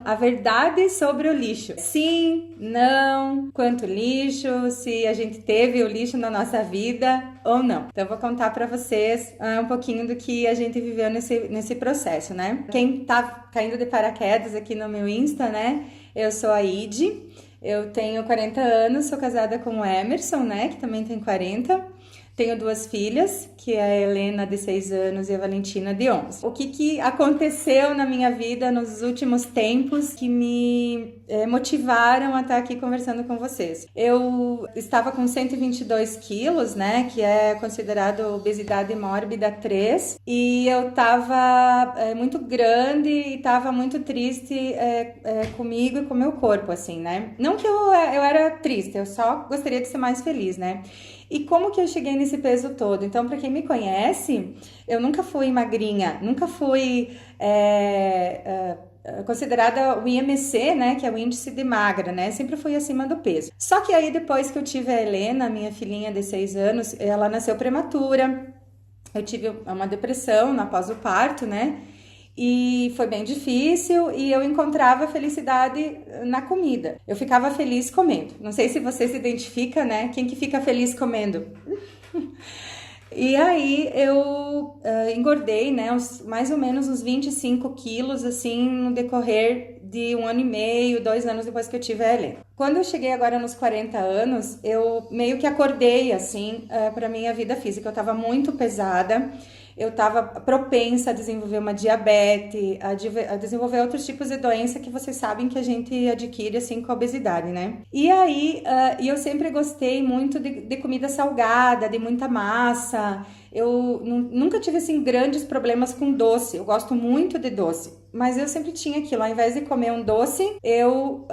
a verdade sobre o lixo. Sim, não, quanto lixo, se a gente teve o lixo na nossa vida ou não. Então eu vou contar para vocês um pouquinho do que a gente viveu nesse processo, né? Quem tá caindo de paraquedas aqui no meu Insta, né? Eu sou a Ide, eu tenho 40 anos, sou casada com o Emerson, né? Que também tem 40. Tenho 2 filhas, que é a Helena, de 6 anos, e a Valentina, de 11. O que aconteceu na minha vida nos últimos tempos que me motivaram a estar aqui conversando com vocês? Eu estava com 122 quilos, né, que é considerado obesidade mórbida 3, e eu estava muito grande e estava muito triste comigo e com o meu corpo, assim, né? Não que eu era triste, eu só gostaria de ser mais feliz, né? E como que eu cheguei nesse peso todo? Então, para quem me conhece, eu nunca fui magrinha, nunca fui considerada o IMC, né, que é o índice de magra, né, sempre fui acima do peso. Só que aí depois que eu tive a Helena, minha filhinha de 6 anos, ela nasceu prematura, eu tive uma depressão após o parto, né, e foi bem difícil e eu encontrava felicidade na comida. Eu ficava feliz comendo. Não sei se você se identifica, né? Quem que fica feliz comendo? E aí eu engordei, né? Mais ou menos uns 25 quilos, assim, no decorrer de 1 ano e meio, 2 anos depois que eu tive a Helena. Quando eu cheguei agora nos 40 anos, eu meio que acordei, assim, para minha vida física. Eu tava muito pesada. Eu estava propensa a desenvolver uma diabetes, a desenvolver outros tipos de doença que vocês sabem que a gente adquire assim com a obesidade, né? E aí, eu sempre gostei muito de comida salgada, de muita massa. Eu nunca tive assim grandes problemas com doce. Eu gosto muito de doce, mas eu sempre tinha aquilo. Ao invés de comer um doce, eu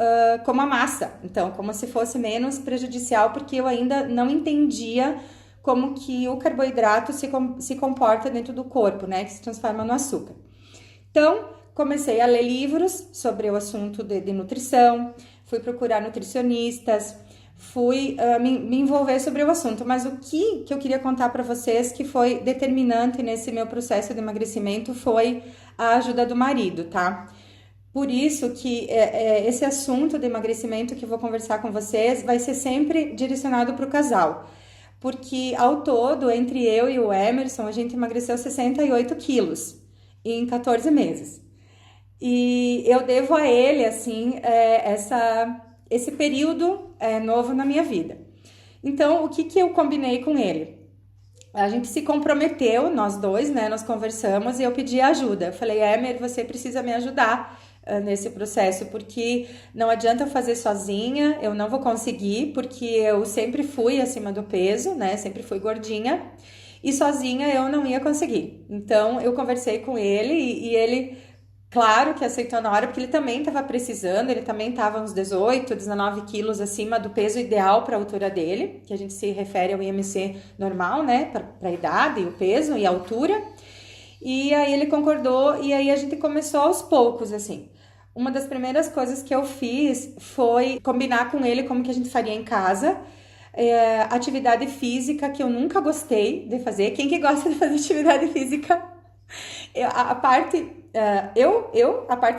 como a massa. Então, como se fosse menos prejudicial, porque eu ainda não entendia como que o carboidrato se comporta dentro do corpo, né, que se transforma no açúcar. Então, comecei a ler livros sobre o assunto de nutrição, fui procurar nutricionistas, fui me envolver sobre o assunto, mas o que eu queria contar para vocês que foi determinante nesse meu processo de emagrecimento foi a ajuda do marido, tá? Por isso que esse assunto de emagrecimento que eu vou conversar com vocês vai ser sempre direcionado para o casal. Porque ao todo, entre eu e o Emerson, a gente emagreceu 68 quilos em 14 meses. E eu devo a ele, assim, esse período novo na minha vida. Então, o que eu combinei com ele? A gente se comprometeu, nós dois, né? Nós conversamos e eu pedi ajuda. Eu falei, Emer, você precisa me ajudar nesse processo, porque não adianta eu fazer sozinha, eu não vou conseguir, porque eu sempre fui acima do peso, né? Sempre fui gordinha e sozinha eu não ia conseguir. Então eu conversei com ele e ele, claro que aceitou na hora, porque ele também estava precisando, ele também estava uns 18, 19 quilos acima do peso ideal para a altura dele, que a gente se refere ao IMC normal, né? Para a idade, o peso e a altura. E aí ele concordou e aí a gente começou aos poucos, assim. Uma das primeiras coisas que eu fiz foi combinar com ele como que a gente faria em casa. Atividade física que eu nunca gostei de fazer. Quem que gosta de fazer atividade física? A parte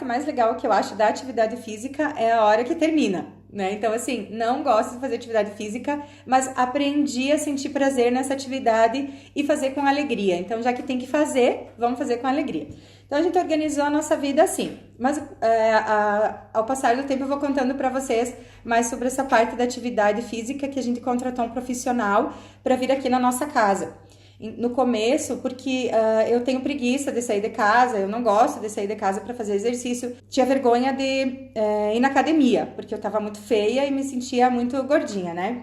mais legal que eu acho da atividade física é a hora que termina, né? Então, assim, não gosto de fazer atividade física, mas aprendi a sentir prazer nessa atividade e fazer com alegria. Então, já que tem que fazer, vamos fazer com alegria. Então, a gente organizou a nossa vida assim. Mas, ao passar do tempo, eu vou contando para vocês mais sobre essa parte da atividade física que a gente contratou um profissional para vir aqui na nossa casa. No começo, porque eu tenho preguiça de sair de casa, eu não gosto de sair de casa para fazer exercício. Tinha vergonha de ir na academia, porque eu tava muito feia e me sentia muito gordinha, né?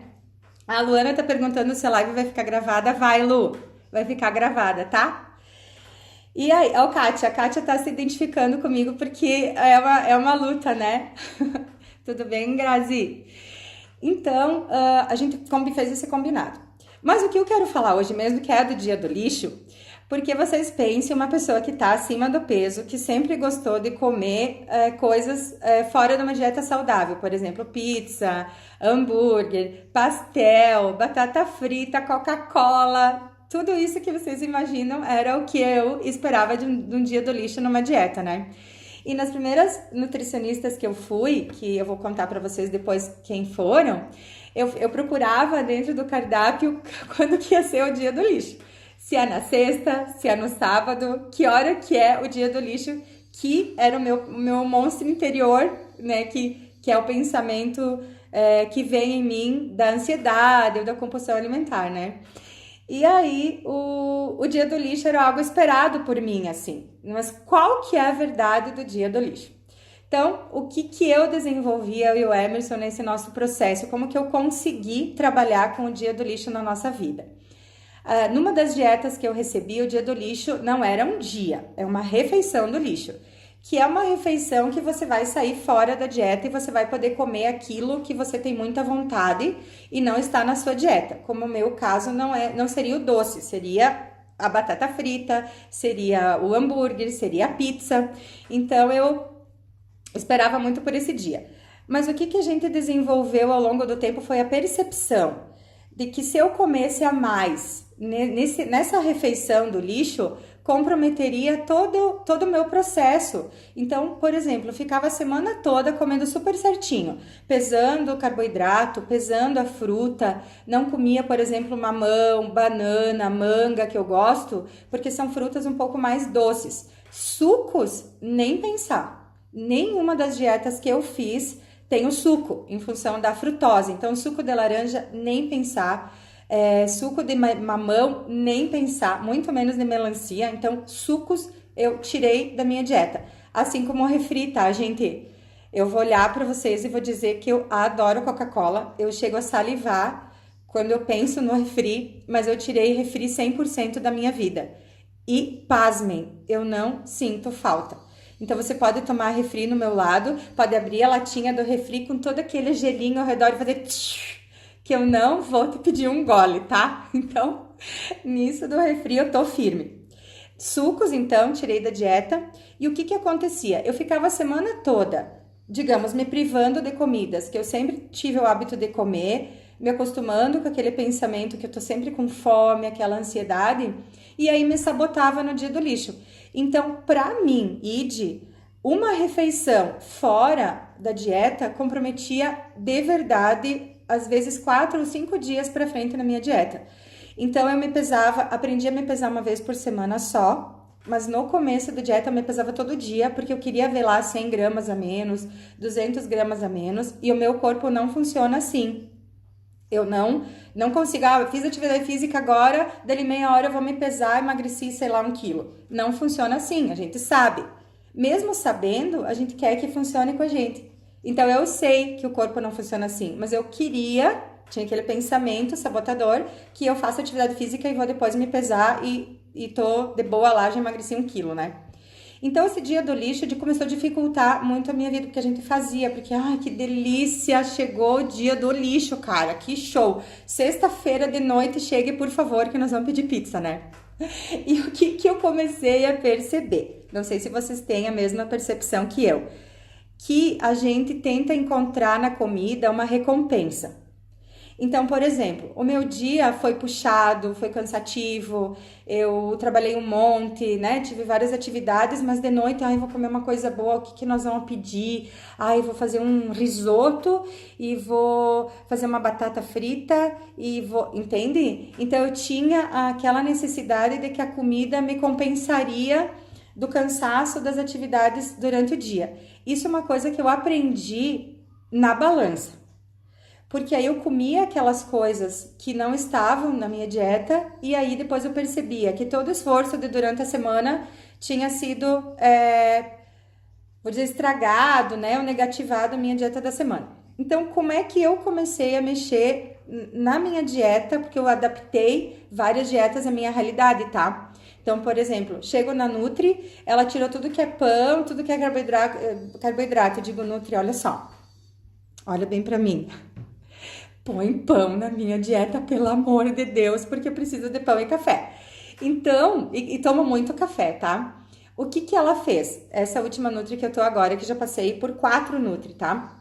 A Luana tá perguntando se a live vai ficar gravada. Vai, Lu, vai ficar gravada, tá? E aí, a Kátia tá se identificando comigo porque é uma luta, né? Tudo bem, Grazi? Então, a gente fez esse combinado. Mas o que eu quero falar hoje mesmo, que é do dia do lixo, porque vocês pensem uma pessoa que tá acima do peso, que sempre gostou de comer coisas fora de uma dieta saudável, por exemplo, pizza, hambúrguer, pastel, batata frita, Coca-Cola, tudo isso que vocês imaginam era o que eu esperava de um dia do lixo numa dieta, né? E nas primeiras nutricionistas que eu fui, que eu vou contar para vocês depois quem foram, eu procurava dentro do cardápio quando que ia ser o dia do lixo. Se é na sexta, se é no sábado, que hora que é o dia do lixo, que era o meu monstro interior, né, que é o pensamento que vem em mim da ansiedade ou da compulsão alimentar, né? E aí, o dia do lixo era algo esperado por mim, assim. Mas qual que é a verdade do dia do lixo? Então, o que eu desenvolvi, eu e o Emerson, nesse nosso processo? Como que eu consegui trabalhar com o dia do lixo na nossa vida? Numa das dietas que eu recebi, o dia do lixo não era um dia, é uma refeição do lixo. Que é uma refeição que você vai sair fora da dieta e você vai poder comer aquilo que você tem muita vontade e não está na sua dieta. Como o meu caso não seria o doce, seria a batata frita, seria o hambúrguer, seria a pizza. Então eu esperava muito por esse dia. Mas o que a gente desenvolveu ao longo do tempo foi a percepção de que se eu comesse a mais nessa refeição do lixo, comprometeria todo o meu processo. Então, por exemplo, eu ficava a semana toda comendo super certinho, pesando o carboidrato, pesando a fruta, não comia, por exemplo, mamão, banana, manga, que eu gosto, porque são frutas um pouco mais doces. Sucos, nem pensar. Nenhuma das dietas que eu fiz tem o suco, em função da frutose. Então, suco de laranja, nem pensar. Suco de mamão, nem pensar, muito menos de melancia. Então, sucos eu tirei da minha dieta. Assim como o refri, tá, gente? Eu vou olhar para vocês e vou dizer que eu adoro Coca-Cola. Eu chego a salivar quando eu penso no refri, mas eu tirei refri 100% da minha vida. E, pasmem, eu não sinto falta. Então, você pode tomar refri no meu lado, pode abrir a latinha do refri com todo aquele gelinho ao redor e fazer tch, que eu não vou te pedir um gole, tá? Então, nisso do refri eu tô firme. Sucos, então, tirei da dieta. E o que acontecia? Eu ficava a semana toda, digamos, me privando de comidas que eu sempre tive o hábito de comer, me acostumando com aquele pensamento que eu tô sempre com fome, aquela ansiedade, e aí me sabotava no dia do lixo. Então, pra mim, uma refeição fora da dieta comprometia de verdade, às vezes 4 ou 5 dias pra frente na minha dieta. Então, eu me pesava, aprendi a me pesar uma vez por semana só, mas no começo da dieta eu me pesava todo dia, porque eu queria ver lá 100 gramas a menos, 200 gramas a menos, e o meu corpo não funciona assim. Eu não consigo, fiz atividade física agora, dali meia hora eu vou me pesar, emagreci, sei lá, 1 quilo. Não funciona assim, a gente sabe. Mesmo sabendo, a gente quer que funcione com a gente. Então, eu sei que o corpo não funciona assim, mas eu tinha aquele pensamento sabotador, que eu faço atividade física e vou depois me pesar e tô de boa lá, já emagreci 1 quilo, né? Então, esse dia do lixo começou a dificultar muito a minha vida, porque a gente fazia, porque, ai, que delícia, chegou o dia do lixo, cara, que show. Sexta-feira de noite, chegue, por favor, que nós vamos pedir pizza, né? E o que eu comecei a perceber? Não sei se vocês têm a mesma percepção que eu, que a gente tenta encontrar na comida uma recompensa. Então, por exemplo, o meu dia foi puxado, foi cansativo, eu trabalhei um monte, né? Tive várias atividades, mas de noite, vou comer uma coisa boa, o que nós vamos pedir? Vou fazer um risoto e vou fazer uma batata frita entende? Então, eu tinha aquela necessidade de que a comida me compensaria do cansaço das atividades durante o dia. Isso é uma coisa que eu aprendi na balança. Porque aí eu comia aquelas coisas que não estavam na minha dieta e aí depois eu percebia que todo o esforço durante a semana tinha sido, vou dizer, estragado, né, ou negativado a minha dieta da semana. Então, como é que eu comecei a mexer na minha dieta? Porque eu adaptei várias dietas à minha realidade, tá? Então, por exemplo, chego na Nutri, ela tirou tudo que é pão, tudo que é carboidrato. Eu digo, Nutri, olha só, olha bem pra mim. Põe pão na minha dieta, pelo amor de Deus, porque eu preciso de pão e café. Então, e tomo muito café, tá? O que ela fez? Essa última Nutri que eu tô agora, que já passei por 4 Nutri, tá?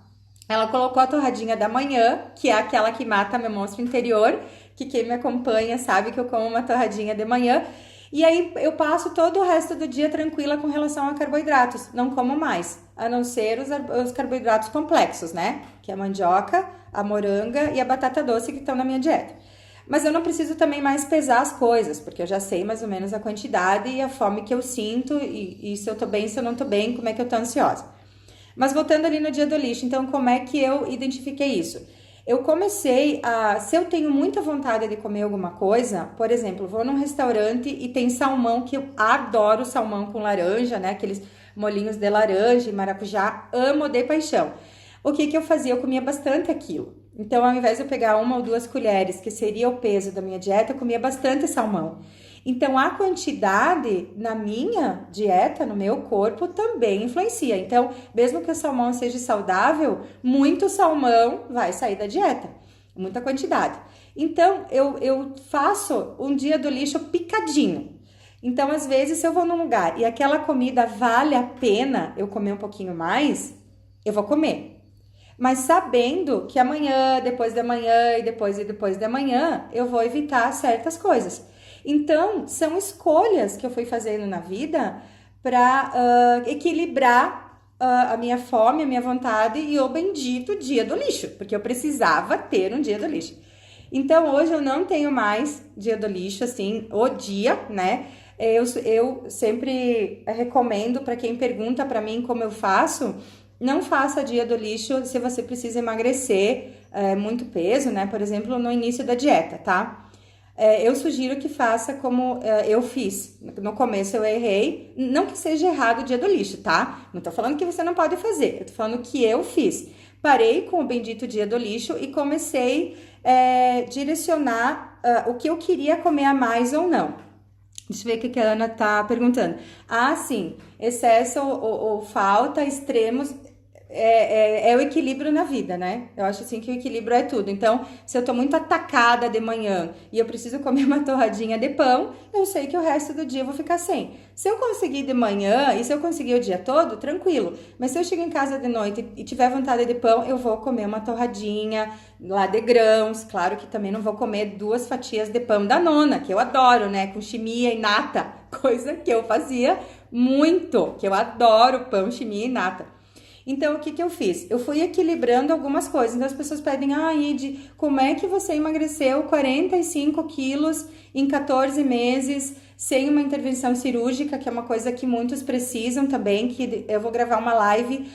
Ela colocou a torradinha da manhã, que é aquela que mata meu monstro interior, que quem me acompanha sabe que eu como uma torradinha de manhã. E aí eu passo todo o resto do dia tranquila com relação a carboidratos. Não como mais, a não ser os carboidratos complexos, né? Que é a mandioca, a moranga e a batata doce que estão na minha dieta. Mas eu não preciso também mais pesar as coisas, porque eu já sei mais ou menos a quantidade e a fome que eu sinto e se eu tô bem, se eu não tô bem, como é que eu tô ansiosa. Mas voltando ali no dia do lixo, então como é que eu identifiquei isso? Eu comecei a, se eu tenho muita vontade de comer alguma coisa, por exemplo, vou num restaurante e tem salmão, que eu adoro salmão com laranja, né? Aqueles molhinhos de laranja e maracujá, amo de paixão. O que eu fazia? Eu comia bastante aquilo. Então, ao invés de eu pegar 1 ou 2 colheres, que seria o peso da minha dieta, eu comia bastante salmão. Então, a quantidade na minha dieta, no meu corpo, também influencia. Então, mesmo que o salmão seja saudável, muito salmão vai sair da dieta. Muita quantidade. Então, eu faço um dia do lixo picadinho. Então, às vezes, se eu vou num lugar e aquela comida vale a pena eu comer um pouquinho mais, eu vou comer. Mas sabendo que amanhã, depois de amanhã e depois de amanhã, eu vou evitar certas coisas. Então, são escolhas que eu fui fazendo na vida para equilibrar a minha fome, a minha vontade e o bendito dia do lixo, porque eu precisava ter um dia do lixo. Então, hoje eu não tenho mais dia do lixo, assim, o dia, né? Eu sempre recomendo para quem pergunta para mim como eu faço, não faça dia do lixo se você precisa emagrecer muito peso, né? Por exemplo, no início da dieta, tá? Eu sugiro que faça como eu fiz. No começo eu errei. Não que seja errado o dia do lixo, tá? Não tô falando que você não pode fazer. Eu tô falando que eu fiz. Parei com o bendito dia do lixo e comecei a direcionar o que eu queria comer a mais ou não. Deixa eu ver o que a Ana tá perguntando. Ah, sim. Excesso ou falta, extremos. É o equilíbrio na vida, né? Eu acho assim que o equilíbrio é tudo. Então, se eu tô muito atacada de manhã e eu preciso comer uma torradinha de pão, eu sei que o resto do dia eu vou ficar sem. Se eu conseguir de manhã e se eu conseguir o dia todo, tranquilo. Mas se eu chego em casa de noite e tiver vontade de pão, eu vou comer uma torradinha lá de grãos. Claro que também não vou comer 2 fatias de pão da nona, que eu adoro, né? Com chimia e nata, coisa que eu fazia muito, que eu adoro pão, chimia e nata. Então, o que eu fiz? Eu fui equilibrando algumas coisas. Então, as pessoas pedem, Ide, como é que você emagreceu 45 quilos em 14 meses sem uma intervenção cirúrgica, que é uma coisa que muitos precisam também, que eu vou gravar uma live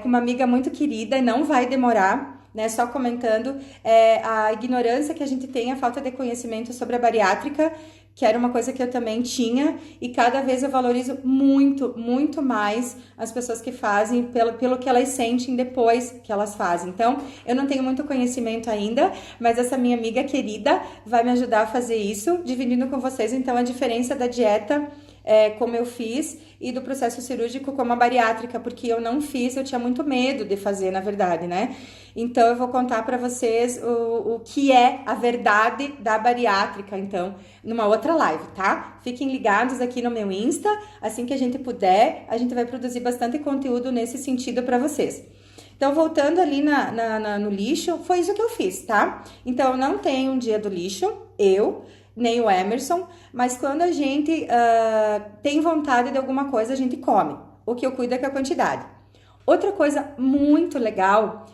com uma amiga muito querida e não vai demorar, né? Só comentando a ignorância que a gente tem, a falta de conhecimento sobre a bariátrica, que era uma coisa que eu também tinha, e cada vez eu valorizo muito, muito mais as pessoas que fazem pelo que elas sentem depois que elas fazem. Então, eu não tenho muito conhecimento ainda, mas essa minha amiga querida vai me ajudar a fazer isso, dividindo com vocês, então, a diferença da dieta como eu fiz e do processo cirúrgico como a bariátrica, porque eu não fiz, eu tinha muito medo de fazer, na verdade, né? Então, eu vou contar para vocês o que é a verdade da bariátrica, então, numa outra live, tá? Fiquem ligados aqui no meu Insta, assim que a gente puder, a gente vai produzir bastante conteúdo nesse sentido para vocês. Então, voltando ali no lixo, foi isso que eu fiz, tá? Então, eu não tenho um dia do lixo, nem o Emerson, mas quando a gente tem vontade de alguma coisa, a gente come. O que eu cuido é com a quantidade. Outra coisa muito legal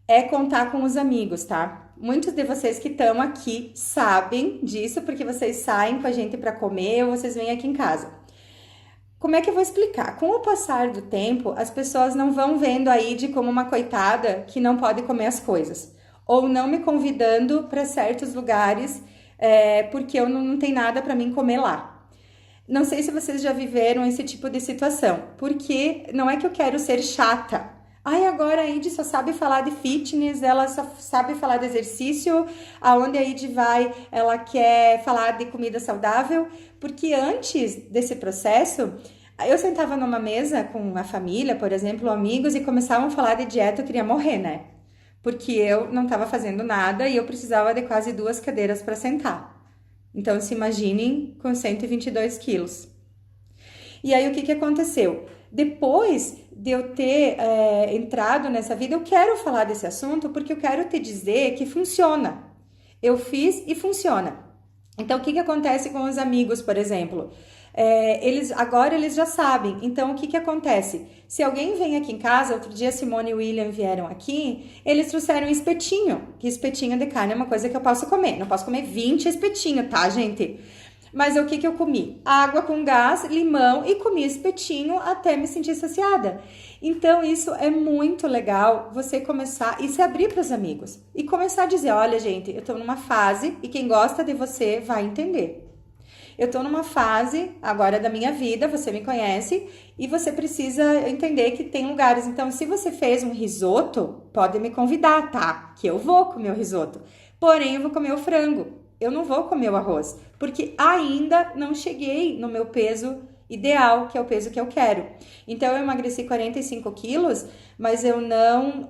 é contar com os amigos, tá? Muitos de vocês que estão aqui sabem disso, porque vocês saem com a gente para comer ou vocês vêm aqui em casa. Como é que eu vou explicar? Com o passar do tempo, as pessoas não vão vendo a Ide como uma coitada que não pode comer as coisas. Ou não me convidando para certos lugares porque eu não tem nada para mim comer lá. Não sei se vocês já viveram esse tipo de situação, porque não é que eu quero ser chata. Agora a Ide só sabe falar de fitness, ela só sabe falar de exercício, aonde a Ide vai, ela quer falar de comida saudável, porque antes desse processo, eu sentava numa mesa com a família, por exemplo, amigos, e começavam a falar de dieta, eu queria morrer, né? Porque eu não estava fazendo nada e eu precisava de quase 2 cadeiras para sentar. Então, se imaginem com 122 quilos. E aí, o que aconteceu? Depois de eu ter entrado nessa vida, eu quero falar desse assunto porque eu quero te dizer que funciona. Eu fiz e funciona. Então, o que que acontece com os amigos, por exemplo? Agora eles já sabem. Então, o que que acontece? Se alguém vem aqui em casa, outro dia a Simone e o William vieram aqui, eles trouxeram espetinho, que espetinho de carne é uma coisa que eu posso comer. Não posso comer 20 espetinhos, tá, gente? Mas o que que eu comi? Água com gás, limão e comi espetinho até me sentir saciada. Então, isso é muito legal, você começar e se abrir para os amigos. E começar a dizer, olha, gente, eu tô numa fase e quem gosta de você vai entender. Eu tô numa fase agora da minha vida, você me conhece, e você precisa entender que tem lugares. Então, se você fez um risoto, pode me convidar, tá? Que eu vou comer o risoto. Porém, eu vou comer o frango. Eu não vou comer o arroz, porque ainda não cheguei no meu peso ideal, que é o peso que eu quero. Então, eu emagreci 45 quilos, mas eu não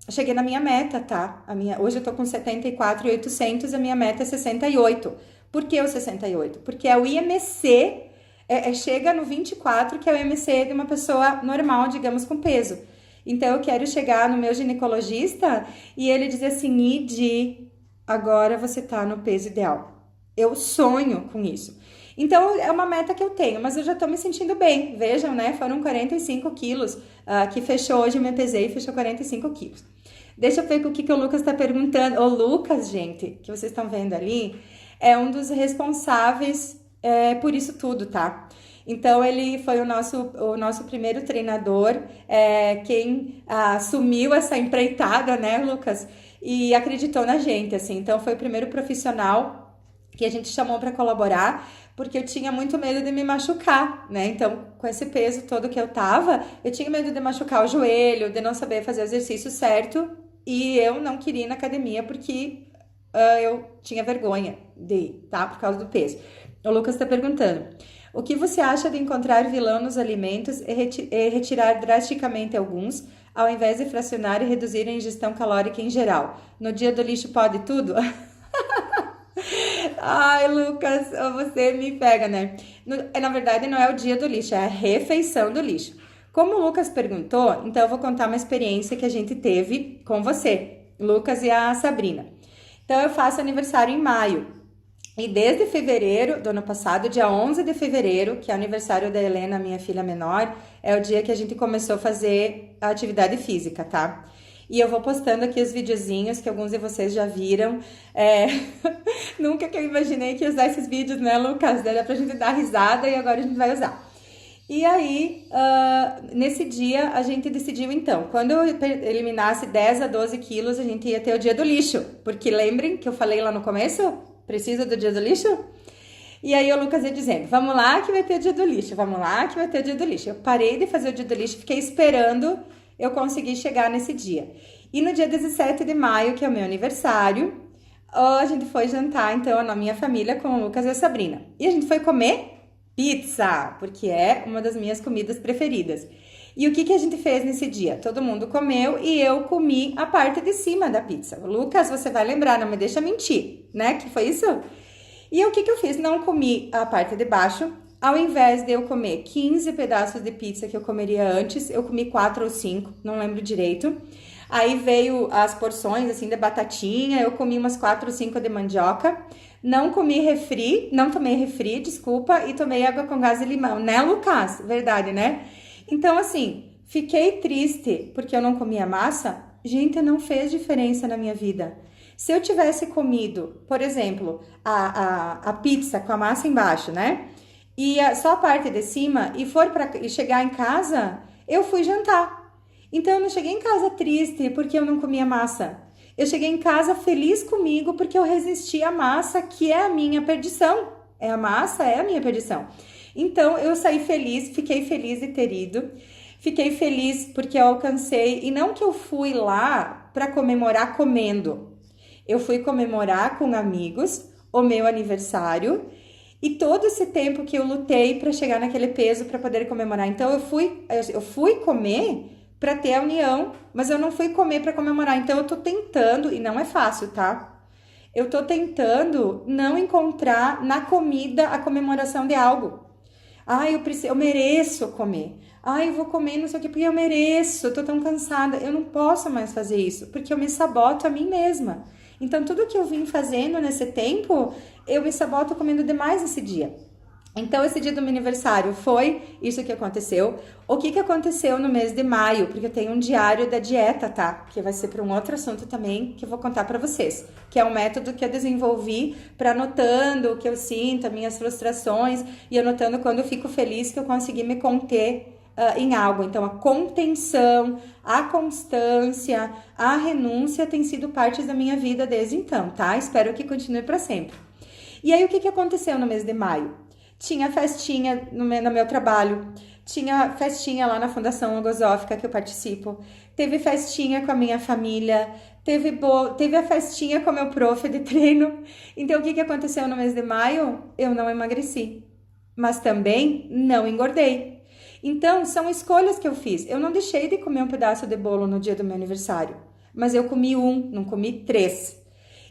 cheguei na minha meta, tá? Hoje eu tô com 74.800, a minha meta é 68. Por que o 68? Porque é o IMC, chega no 24, que é o IMC de uma pessoa normal, digamos, com peso. Então, eu quero chegar no meu ginecologista e ele dizer assim, Id, agora você tá no peso ideal. Eu sonho com isso. Então, é uma meta que eu tenho, mas eu já tô me sentindo bem. Vejam, né? Foram 45 quilos que fechou hoje, eu me pesei e fechou 45 quilos. Deixa eu ver o que o Lucas tá perguntando. O Lucas, gente, que vocês estão vendo ali, é um dos responsáveis por isso tudo, tá? Então, ele foi o nosso primeiro treinador, quem assumiu essa empreitada, né, Lucas? E acreditou na gente, assim. Então, foi o primeiro profissional que a gente chamou para colaborar, porque eu tinha muito medo de me machucar, né? Então, com esse peso todo que eu tava, eu tinha medo de machucar o joelho, de não saber fazer o exercício certo, e eu não queria ir na academia porque eu tinha vergonha de ir, tá? Por causa do peso. O Lucas tá perguntando, o que você acha de encontrar vilão nos alimentos e retirar drasticamente alguns, ao invés de fracionar e reduzir a ingestão calórica em geral? No dia do lixo pode tudo? Ai, Lucas, você me pega, né? Na verdade, não é o dia do lixo, é a refeição do lixo. Como o Lucas perguntou, então eu vou contar uma experiência que a gente teve com você, Lucas e a Sabrina. Então, eu faço aniversário em maio. E desde fevereiro do ano passado, dia 11 de fevereiro, que é aniversário da Helena, minha filha menor, é o dia que a gente começou a fazer a atividade física, tá? E eu vou postando aqui os videozinhos que alguns de vocês já viram. Nunca que eu imaginei que ia usar esses vídeos, né, Lucas? Era pra gente dar risada e agora a gente vai usar. E aí, nesse dia, a gente decidiu, então, quando eu eliminasse 10 a 12 quilos, a gente ia ter o dia do lixo. Porque lembrem que eu falei lá no começo? Precisa do dia do lixo? E aí o Lucas ia dizendo, vamos lá que vai ter o dia do lixo, vamos lá que vai ter o dia do lixo. Eu parei de fazer o dia do lixo, fiquei esperando eu conseguir chegar nesse dia. E no dia 17 de maio, que é o meu aniversário, a gente foi jantar, então, na minha família com o Lucas e a Sabrina. E a gente foi comer pizza, porque é uma das minhas comidas preferidas. E o que a gente fez nesse dia? Todo mundo comeu e eu comi a parte de cima da pizza. Lucas, você vai lembrar, não me deixa mentir, né? Que foi isso? E o que eu fiz? Não comi a parte de baixo. Ao invés de eu comer 15 pedaços de pizza que eu comeria antes, eu comi 4 ou 5, não lembro direito. Aí veio as porções, assim, de batatinha, eu comi umas 4 ou 5 de mandioca. Não tomei refri, desculpa, e tomei água com gás e limão, né, Lucas? Verdade, né? Então, assim, fiquei triste porque eu não comia massa. Gente, não fez diferença na minha vida. Se eu tivesse comido, por exemplo, a pizza com a massa embaixo, né? E só a parte de cima e chegar em casa, eu fui jantar. Então, eu não cheguei em casa triste porque eu não comia massa. Eu cheguei em casa feliz comigo porque eu resisti à massa, que é a minha perdição. A massa é a minha perdição. Então, eu saí feliz, fiquei feliz de ter ido. Fiquei feliz porque eu alcancei. E não que eu fui lá para comemorar comendo. Eu fui comemorar com amigos o meu aniversário. E todo esse tempo que eu lutei para chegar naquele peso para poder comemorar. Então, eu fui comer para ter a união, mas eu não fui comer para comemorar. Então eu tô tentando, e não é fácil, tá? Eu tô tentando não encontrar na comida a comemoração de algo. Eu mereço comer. Eu vou comer não sei o que, porque eu mereço, eu tô tão cansada. Eu não posso mais fazer isso, porque eu me saboto a mim mesma. Então, tudo que eu vim fazendo nesse tempo, eu me saboto comendo demais esse dia. Então, esse dia do meu aniversário foi isso que aconteceu. O que aconteceu no mês de maio? Porque eu tenho um diário da dieta, tá? Que vai ser para um outro assunto também que eu vou contar para vocês. Que é um método que eu desenvolvi para anotando o que eu sinto, as minhas frustrações e anotando quando eu fico feliz que eu consegui me conter em algo. Então, a contenção, a constância, a renúncia tem sido parte da minha vida desde então, tá? Espero que continue para sempre. E aí, o que aconteceu no mês de maio? Tinha festinha no meu trabalho, tinha festinha lá na Fundação Logosófica que eu participo, teve festinha com a minha família, teve a festinha com o meu prof de treino. Então, o que aconteceu no mês de maio? Eu não emagreci, mas também não engordei. Então, são escolhas que eu fiz. Eu não deixei de comer um pedaço de bolo no dia do meu aniversário, mas eu comi não comi 3.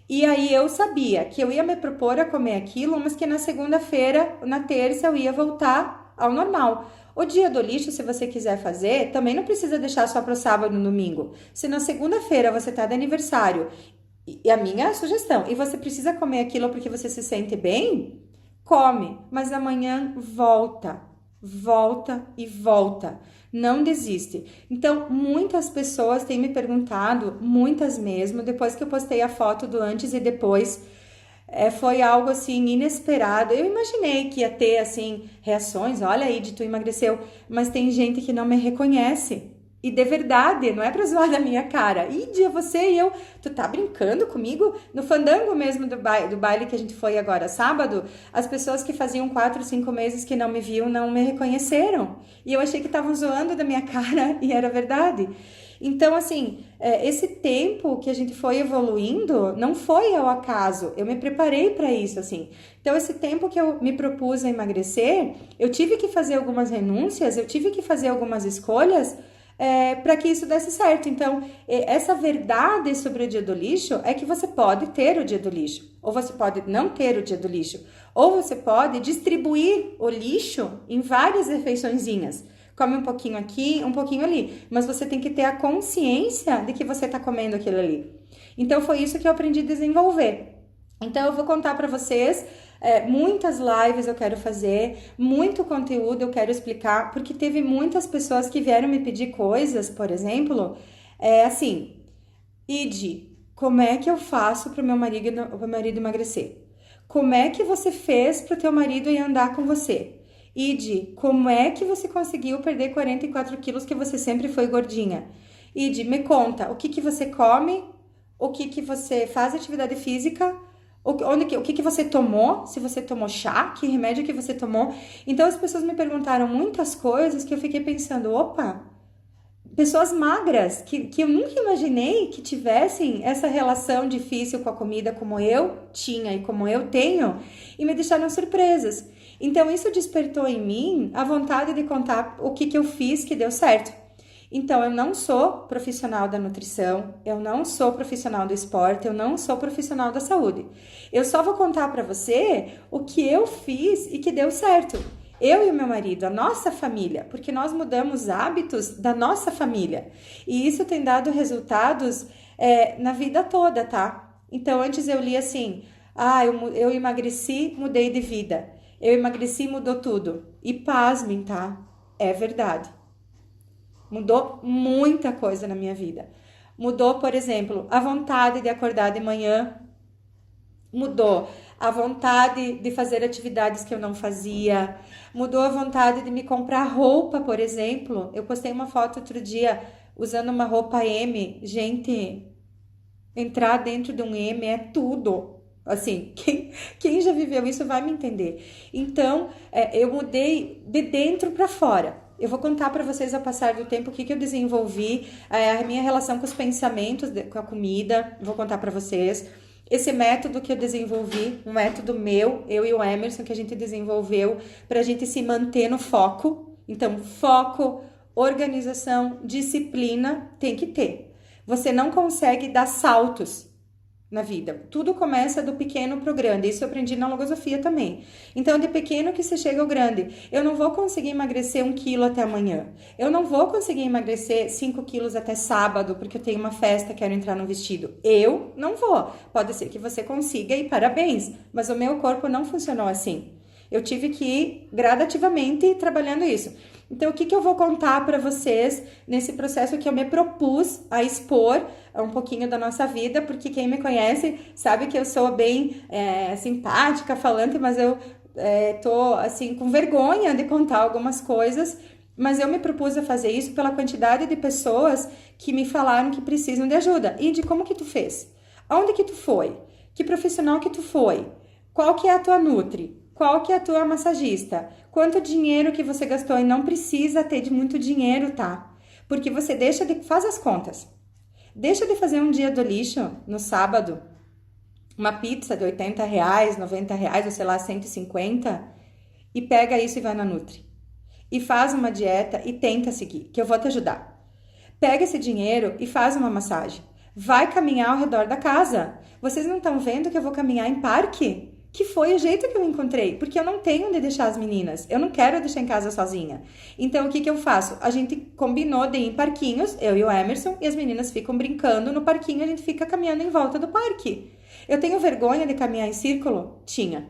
E aí eu sabia que eu ia me propor a comer aquilo, mas que na segunda-feira, na terça, eu ia voltar ao normal. O dia do lixo, se você quiser fazer, também não precisa deixar só para o sábado e no domingo. Se na segunda-feira você tá de aniversário, e a minha sugestão, e você precisa comer aquilo porque você se sente bem, come, mas amanhã volta e volta. Não desiste. Então, muitas pessoas têm me perguntado, muitas mesmo, depois que eu postei a foto do antes e depois, foi algo assim inesperado. Eu imaginei que ia ter assim reações, olha aí, tu emagreceu, mas tem gente que não me reconhece. E de verdade, não é pra zoar da minha cara. Dia você e eu, tu tá brincando comigo? No fandango mesmo do baile que a gente foi agora sábado, as pessoas que faziam 4, 5 meses que não me viam, não me reconheceram. E eu achei que estavam zoando da minha cara e era verdade. Então, assim, esse tempo que a gente foi evoluindo não foi ao acaso. Eu me preparei para isso, assim. Então, esse tempo que eu me propus a emagrecer, eu tive que fazer algumas renúncias, eu tive que fazer algumas escolhas para que isso desse certo. Então, essa verdade sobre o dia do lixo é que você pode ter o dia do lixo, ou você pode não ter o dia do lixo, ou você pode distribuir o lixo em várias refeiçõezinhas. Come um pouquinho aqui, um pouquinho ali, mas você tem que ter a consciência de que você está comendo aquilo ali. Então, foi isso que eu aprendi a desenvolver. Então, eu vou contar para vocês. Muitas lives eu quero fazer, muito conteúdo eu quero explicar, porque teve muitas pessoas que vieram me pedir coisas, por exemplo, assim, Ide, como é que eu faço para o meu marido emagrecer? Como é que você fez para o teu marido ir andar com você? Ide, como é que você conseguiu perder 44 quilos que você sempre foi gordinha? Ide, me conta, o que você come, o que você faz atividade física, o que você tomou, se você tomou chá, que remédio que você tomou. Então, as pessoas me perguntaram muitas coisas que eu fiquei pensando, opa, pessoas magras, que eu nunca imaginei que tivessem essa relação difícil com a comida como eu tinha e como eu tenho, e me deixaram surpresas. Então, isso despertou em mim a vontade de contar o que eu fiz que deu certo. Então, eu não sou profissional da nutrição, eu não sou profissional do esporte, eu não sou profissional da saúde. Eu só vou contar para você o que eu fiz e que deu certo. Eu e o meu marido, a nossa família, porque nós mudamos hábitos da nossa família. E isso tem dado resultados na vida toda, tá? Então, antes eu li assim, eu emagreci, mudei de vida. Eu emagreci, mudou tudo. E pasmem, tá? É verdade. Mudou muita coisa na minha vida. Mudou, por exemplo, a vontade de acordar de manhã. Mudou a vontade de fazer atividades que eu não fazia. Mudou a vontade de me comprar roupa, por exemplo. Eu postei uma foto outro dia usando uma roupa M. Gente, entrar dentro de um M é tudo. Assim, quem já viveu isso vai me entender. Então, eu mudei de dentro para fora. Eu vou contar para vocês ao passar do tempo o que eu desenvolvi, a minha relação com os pensamentos, com a comida. Vou contar para vocês. Esse método que eu desenvolvi, um método meu, eu e o Emerson, que a gente desenvolveu para a gente se manter no foco. Então, foco, organização, disciplina tem que ter. Você não consegue dar saltos na vida. Tudo começa do pequeno pro grande. Isso eu aprendi na logosofia também. Então, de pequeno que você chega ao grande. Eu não vou conseguir emagrecer 1 quilo até amanhã. Eu não vou conseguir emagrecer 5 quilos até sábado, porque eu tenho uma festa, quero entrar num vestido. Eu não vou. Pode ser que você consiga e parabéns. Mas o meu corpo não funcionou assim. Eu tive que ir gradativamente trabalhando isso. Então, o que eu vou contar para vocês nesse processo que eu me propus a expor um pouquinho da nossa vida, porque quem me conhece sabe que eu sou bem simpática, falante, mas eu tô assim com vergonha de contar algumas coisas, mas eu me propus a fazer isso pela quantidade de pessoas que me falaram que precisam de ajuda. E de como que tu fez? Aonde que tu foi? Que profissional que tu foi? Qual que é a tua nutri? Qual que é a tua massagista? Quanto dinheiro que você gastou? E não precisa ter de muito dinheiro, tá? Porque você faz as contas. Deixa de fazer um dia do lixo no sábado, uma pizza de R$80, R$90, ou sei lá, 150, e pega isso e vai na Nutri. E faz uma dieta e tenta seguir, que eu vou te ajudar. Pega esse dinheiro e faz uma massagem. Vai caminhar ao redor da casa. Vocês não estão vendo que eu vou caminhar em parque? Que foi o jeito que eu encontrei, porque eu não tenho onde deixar as meninas, eu não quero deixar em casa sozinha. Então, o que eu faço? A gente combinou de ir em parquinhos, eu e o Emerson, e as meninas ficam brincando no parquinho, a gente fica caminhando em volta do parque. Eu tenho vergonha de caminhar em círculo? Tinha.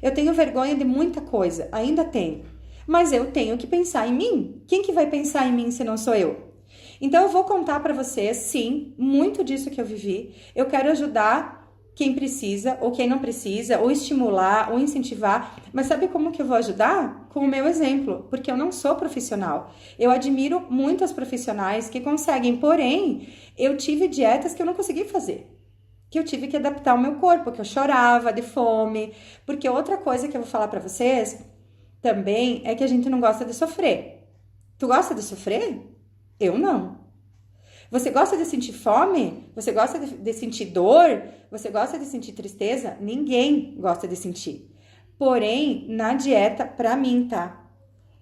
Eu tenho vergonha de muita coisa, ainda tenho. Mas eu tenho que pensar em mim. Quem que vai pensar em mim se não sou eu? Então, eu vou contar para vocês, sim, muito disso que eu vivi. Eu quero ajudar quem precisa ou quem não precisa, ou estimular, ou incentivar. Mas sabe como que eu vou ajudar? Com o meu exemplo, porque eu não sou profissional. Eu admiro muitas profissionais que conseguem, porém, eu tive dietas que eu não consegui fazer. Que eu tive que adaptar o meu corpo, que eu chorava de fome. Porque outra coisa que eu vou falar pra vocês também é que a gente não gosta de sofrer. Tu gosta de sofrer? Eu não. Você gosta de sentir fome? Você gosta de sentir dor? Você gosta de sentir tristeza? Ninguém gosta de sentir. Porém, na dieta, pra mim, tá?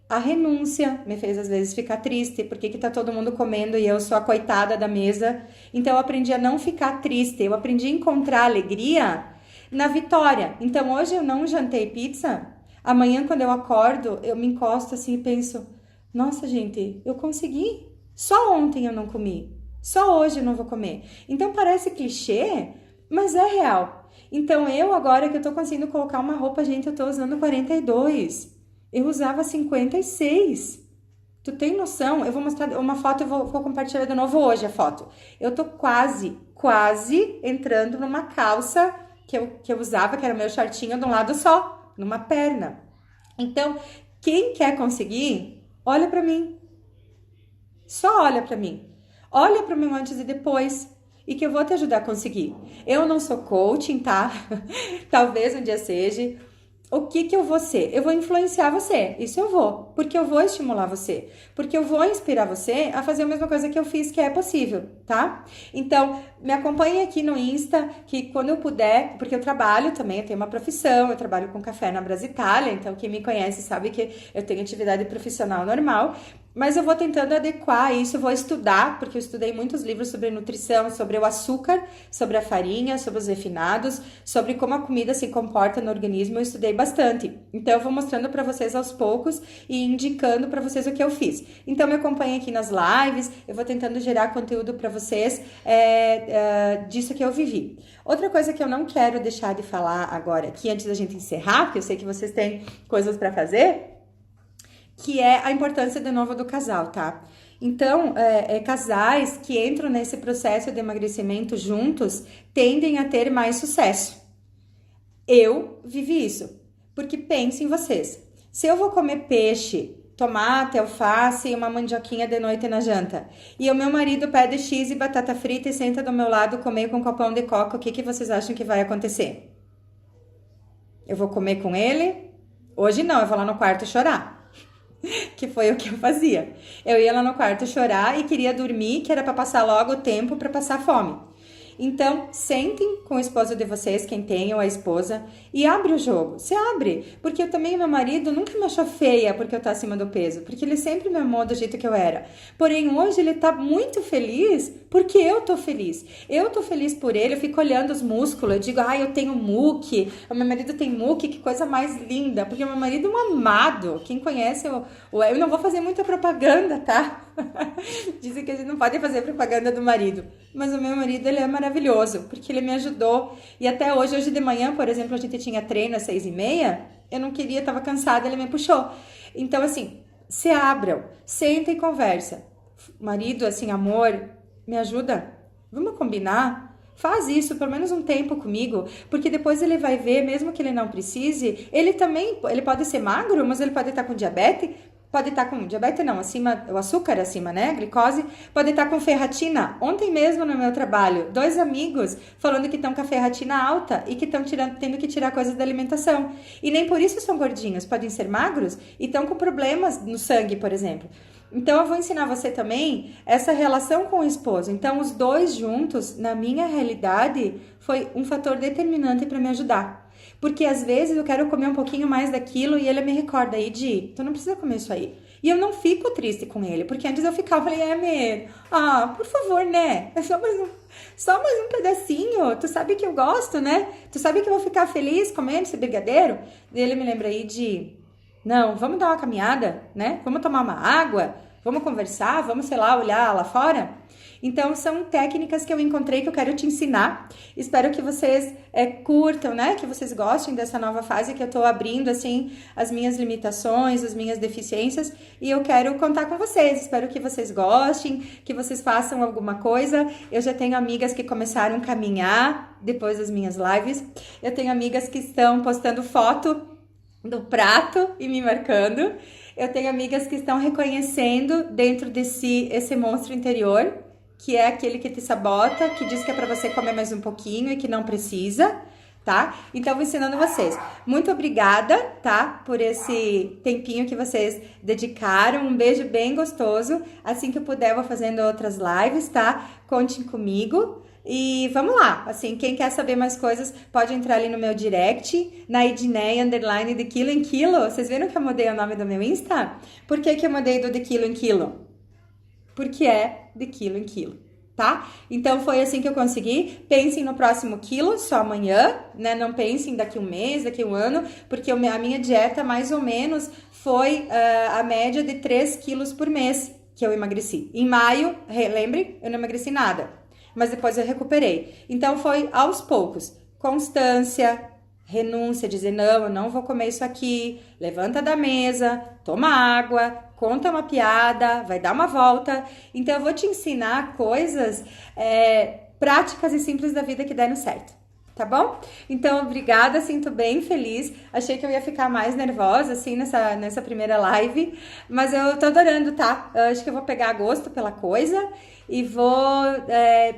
A renúncia me fez às vezes ficar triste, porque que tá todo mundo comendo e eu sou a coitada da mesa. Então eu aprendi a não ficar triste, eu aprendi a encontrar alegria na vitória. Então hoje eu não jantei pizza, amanhã quando eu acordo, eu me encosto assim e penso, nossa gente, eu consegui. Só ontem eu não comi, só hoje eu não vou comer. Então parece clichê, mas é real. Então eu agora que eu tô conseguindo colocar uma roupa, gente, eu tô usando 42. Eu usava 56. Tu tem noção? Eu vou mostrar uma foto, eu vou compartilhar de novo hoje a foto. Eu tô quase entrando numa calça que eu usava, que era o meu shortinho de um lado só, numa perna. Então, quem quer conseguir, olha pra mim. Só olha pra mim. Olha pro meu antes e depois. E que eu vou te ajudar a conseguir. Eu não sou coaching, tá? Talvez um dia seja. O que eu vou ser? Eu vou influenciar você, isso eu vou, porque eu vou estimular você, porque eu vou inspirar você a fazer a mesma coisa que eu fiz, que é possível, tá? Então, me acompanhe aqui no Insta, que quando eu puder, porque eu trabalho também, eu tenho uma profissão, eu trabalho com café na Brasitália, então quem me conhece sabe que eu tenho atividade profissional normal, mas eu vou tentando adequar isso, eu vou estudar, porque eu estudei muitos livros sobre nutrição, sobre o açúcar, sobre a farinha, sobre os refinados, sobre como a comida se comporta no organismo, eu estudei bastante. Então eu vou mostrando para vocês aos poucos e indicando para vocês o que eu fiz. Então me acompanhem aqui nas lives, eu vou tentando gerar conteúdo para vocês disso que eu vivi. Outra coisa que eu não quero deixar de falar agora aqui, antes da gente encerrar, porque eu sei que vocês têm coisas para fazer, que é a importância de novo do casal, tá? Então, casais que entram nesse processo de emagrecimento juntos tendem a ter mais sucesso. Eu vivi isso, porque pense em vocês. Se eu vou comer peixe, tomate, alface e uma mandioquinha de noite na janta, e o meu marido pede X e batata frita e senta do meu lado comer com um copão de coca, o que vocês acham que vai acontecer? Eu vou comer com ele? Hoje não, eu vou lá no quarto chorar. Que foi o que eu fazia. Eu ia lá no quarto chorar e queria dormir, que era para passar logo o tempo para passar fome. Então, sentem com o esposo de vocês, quem tem ou a esposa, e abre o jogo. Se abre, porque eu também, meu marido, nunca me achou feia porque eu tô acima do peso, porque ele sempre me amou do jeito que eu era. Porém, hoje ele tá muito feliz porque eu tô feliz. Eu tô feliz por ele, eu fico olhando os músculos, eu digo, eu tenho muque, o meu marido tem muque, que coisa mais linda, porque o meu marido é um amado. Quem conhece, eu não vou fazer muita propaganda, tá? Dizem que a gente não pode fazer propaganda do marido, mas o meu marido, ele é maravilhoso, porque ele me ajudou, e até hoje de manhã, por exemplo, a gente tinha treino às 6h30, eu não queria, tava cansada, ele me puxou. Então, assim, se abram, senta e conversa. Marido, assim, amor, me ajuda, vamos combinar? Faz isso pelo menos um tempo comigo, porque depois ele vai ver, mesmo que ele não precise, ele pode ser magro, mas ele pode estar com diabetes, pode estar com diabetes não, acima, o açúcar acima, né, glicose, pode estar com ferritina. Ontem mesmo no meu trabalho, 2 amigos falando que estão com a ferritina alta e que estão tendo que tirar coisas da alimentação. E nem por isso são gordinhos, podem ser magros e estão com problemas no sangue, por exemplo. Então, eu vou ensinar você também essa relação com o esposo. Então, os dois juntos, na minha realidade, foi um fator determinante para me ajudar. Porque, às vezes, eu quero comer um pouquinho mais daquilo e ele me recorda, Edi, tu não precisa comer isso aí. E eu não fico triste com ele, porque antes eu ficava, falei, amor, por favor, né? É só mais um pedacinho, tu sabe que eu gosto, né? Tu sabe que eu vou ficar feliz comendo esse brigadeiro? E ele me lembra, Edi, não, vamos dar uma caminhada, né? Vamos tomar uma água, vamos conversar, vamos, sei lá, olhar lá fora. Então, são técnicas que eu encontrei que eu quero te ensinar. Espero que vocês curtam, né? Que vocês gostem dessa nova fase que eu tô abrindo, assim, as minhas limitações, as minhas deficiências. E eu quero contar com vocês. Espero que vocês gostem, que vocês façam alguma coisa. Eu já tenho amigas que começaram a caminhar depois das minhas lives. Eu tenho amigas que estão postando foto do prato e me marcando. Eu tenho amigas que estão reconhecendo dentro de si esse monstro interior, que é aquele que te sabota, que diz que é para você comer mais um pouquinho e que não precisa, tá? Então, vou ensinando vocês. Muito obrigada, tá? Por esse tempinho que vocês dedicaram. Um beijo bem gostoso. Assim que eu puder, eu vou fazendo outras lives, tá? Contem comigo. E vamos lá, assim, quem quer saber mais coisas pode entrar ali no meu direct, na Edneia, _ de quilo em quilo. Vocês viram que eu mudei o nome do meu Insta? Por que eu mudei do de quilo em quilo? Porque é de quilo em quilo, tá? Então, foi assim que eu consegui. Pensem no próximo quilo, só amanhã, né? Não pensem daqui um mês, daqui um ano, porque a minha dieta, mais ou menos, foi a média de 3 quilos por mês que eu emagreci. Em maio, lembre, eu não emagreci nada. Mas depois eu recuperei. Então, foi aos poucos. Constância, renúncia, dizer, não, eu não vou comer isso aqui. Levanta da mesa, toma água, conta uma piada, vai dar uma volta. Então, eu vou te ensinar coisas práticas e simples da vida que deram certo. Tá bom? Então, obrigada, sinto bem feliz. Achei que eu ia ficar mais nervosa, assim, nessa primeira live. Mas eu tô adorando, tá? Eu acho que eu vou pegar gosto pela coisa e vou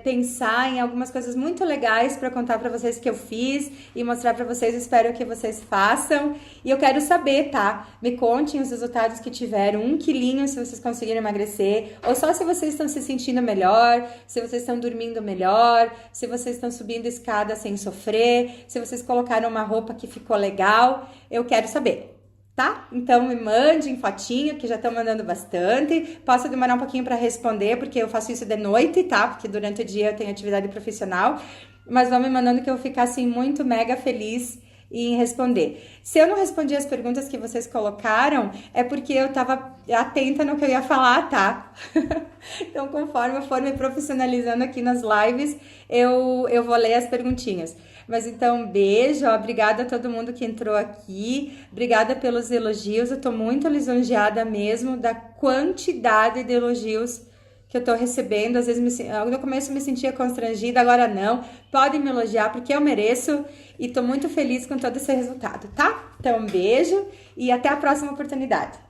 pensar em algumas coisas muito legais para contar para vocês que eu fiz e mostrar para vocês. Espero que vocês façam. E eu quero saber, tá? Me contem os resultados que tiveram. 1 quilinho se vocês conseguiram emagrecer, ou só se vocês estão se sentindo melhor, se vocês estão dormindo melhor, se vocês estão subindo escada sem sofrer, se vocês colocaram uma roupa que ficou legal. Eu quero saber. Tá? Então, me mandem fotinho, que já estão mandando bastante. Posso demorar um pouquinho para responder, porque eu faço isso de noite, tá? Porque durante o dia eu tenho atividade profissional. Mas vão me mandando que eu vou ficar, assim, muito mega feliz em responder. Se eu não respondi as perguntas que vocês colocaram, é porque eu tava atenta no que eu ia falar, tá? Então, conforme eu for me profissionalizando aqui nas lives, eu vou ler as perguntinhas. Mas então, um beijo, obrigada a todo mundo que entrou aqui, obrigada pelos elogios, eu tô muito lisonjeada mesmo da quantidade de elogios que eu tô recebendo. Às vezes no começo eu me sentia constrangida, agora não. Podem me elogiar porque eu mereço e tô muito feliz com todo esse resultado, tá? Então, um beijo e até a próxima oportunidade.